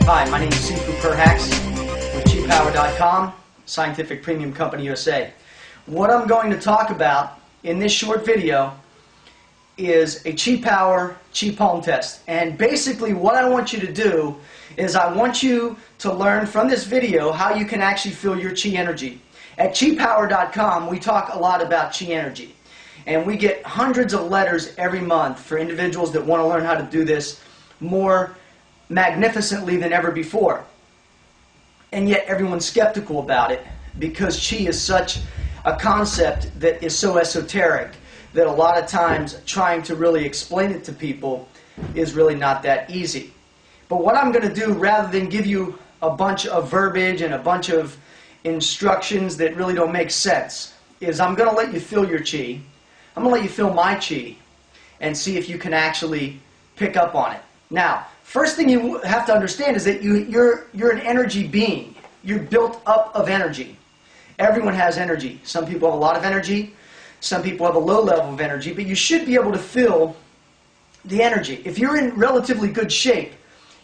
Hi, my name is Sifu Perhax with ChiPower.com, Scientific Premium Company USA. What I'm going to talk about in this short video is a Chi Power Chi Palm test. And basically what I want you to do is I want you to learn from this video how you can actually feel your Chi energy. At ChiPower.com we talk a lot about Chi energy. And we get hundreds of letters every month for individuals that want to learn how to do this more magnificently than ever before. And yet everyone's skeptical about it because Chi is such a concept that is so esoteric that a lot of times trying to really explain it to people is really not that easy. But what I'm going to do, rather than give you a bunch of verbiage and a bunch of instructions that really don't make sense, is I'm going to let you feel your Chi. I'm going to let you feel my Chi and see if you can actually pick up on it. Now, first thing you have to understand is that you're an energy being. You're built up of energy. Everyone has energy. Some people have a lot of energy. Some people have a low level of energy. But you should be able to feel the energy. If you're in relatively good shape,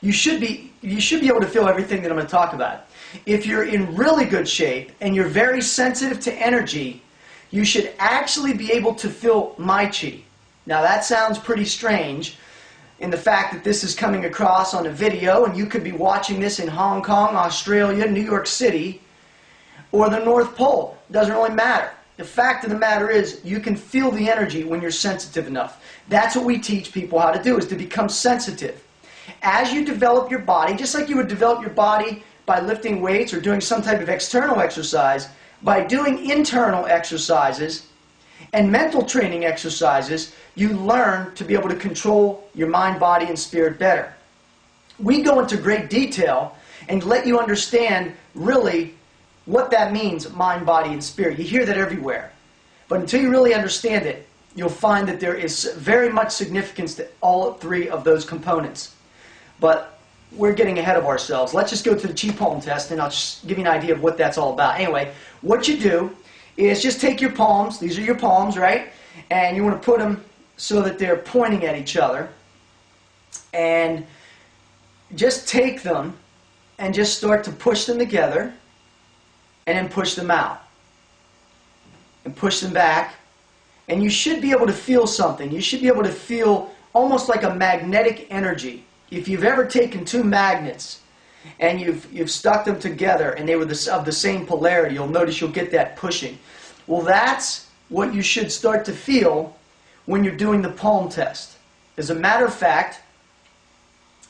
you should be able to feel everything that I'm going to talk about. If you're in really good shape and you're very sensitive to energy, you should actually be able to feel my Chi. Now that sounds pretty strange in the fact that this is coming across on a video and you could be watching this in Hong Kong, Australia, New York City, or the North Pole. It doesn't really matter. The fact of the matter is you can feel the energy when you're sensitive enough. That's what we teach people how to do, is to become sensitive. As you develop your body, just like you would develop your body by lifting weights or doing some type of external exercise, by doing internal exercises and mental training exercises, you learn to be able to control your mind, body, and spirit better. We go into great detail and let you understand really what that means, mind, body, and spirit. You hear that everywhere. But until you really understand it, you'll find that there is very much significance to all three of those components. But we're getting ahead of ourselves. Let's just go to the Chi Palm test and I'll just give you an idea of what that's all about. Anyway, what you do is just take your palms. These are your palms, right? And you want to put them so that they're pointing at each other. And just take them and just start to push them together and then push them out. And push them back. And you should be able to feel something. You should be able to feel almost like a magnetic energy. If you've ever taken two magnets and you've stuck them together and they were of the same polarity, you'll notice you'll get that pushing. Well, that's what you should start to feel when you're doing the palm test. As a matter of fact,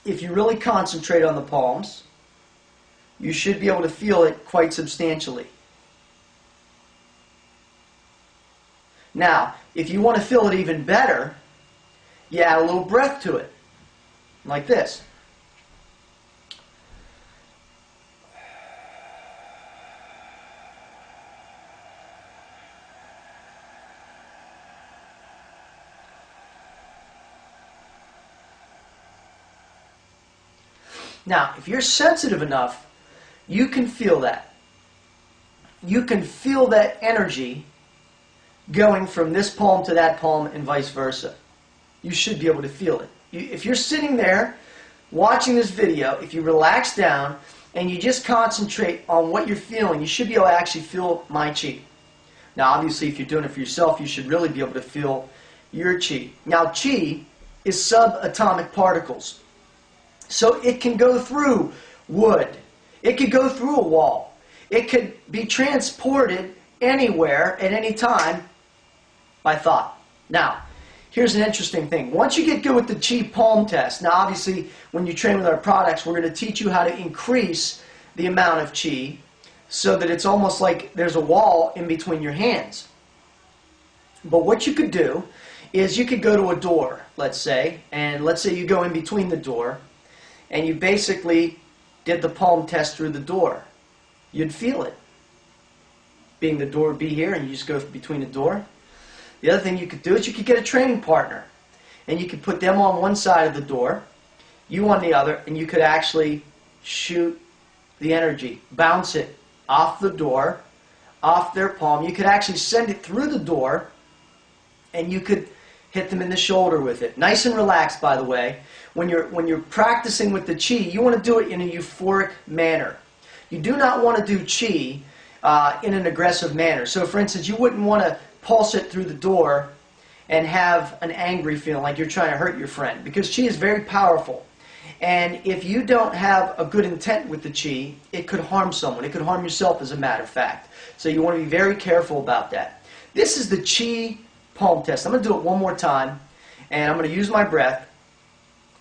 if you really concentrate on the palms, you should be able to feel it quite substantially. Now, if you want to feel it even better, you add a little breath to it, like this. Now, if you're sensitive enough, you can feel that. You can feel that energy going from this palm to that palm and vice versa. You should be able to feel it. If you're sitting there watching this video, if you relax down and you just concentrate on what you're feeling, you should be able to actually feel my Chi. Now, obviously, if you're doing it for yourself, you should really be able to feel your Chi. Now, Chi is subatomic particles. So it can go through wood. It could go through a wall. It could be transported anywhere at any time by thought. Now, here's an interesting thing. Once you get good with the Chi Palm test, now obviously when you train with our products, we're going to teach you how to increase the amount of Chi so that it's almost like there's a wall in between your hands. But what you could do is you could go to a door, let's say, and let's say you go in between the door, and you basically did the palm test through the door. You'd feel it. Being the door would be here, and you just go between the door. The other thing you could do is you could get a training partner, and you could put them on one side of the door, you on the other, and you could actually shoot the energy, bounce it off the door, off their palm. You could actually send it through the door, and you could hit them in the shoulder with it. Nice and relaxed, by the way. When you're practicing with the chi, you want to do it in a euphoric manner. You do not want to do chi in an aggressive manner. So, for instance, you wouldn't want to pulse it through the door and have an angry feeling like you're trying to hurt your friend, because chi is very powerful. And if you don't have a good intent with the chi, it could harm someone. It could harm yourself, as a matter of fact. So you want to be very careful about that. This is the chi palm test. I'm going to do it one more time, and I'm going to use my breath,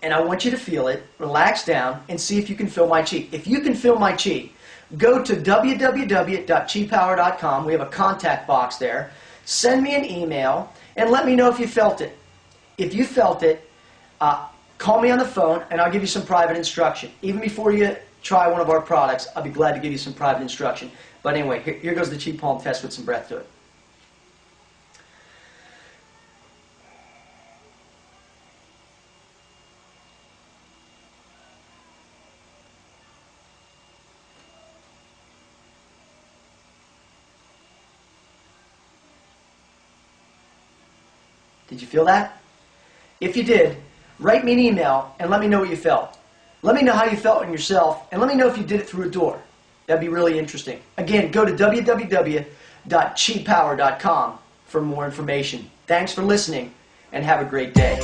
and I want you to feel it, relax down, and see if you can feel my chi. If you can feel my chi, go to www.chipower.com. We have a contact box there. Send me an email, and let me know if you felt it. If you felt it, call me on the phone, and I'll give you some private instruction. Even before you try one of our products, I'll be glad to give you some private instruction. But anyway, here goes the chi palm test with some breath to it. Did you feel that? If you did, write me an email and let me know what you felt. Let me know how you felt in yourself, and let me know if you did it through a door. That'd be really interesting. Again, go to www.chipower.com for more information. Thanks for listening, and have a great day.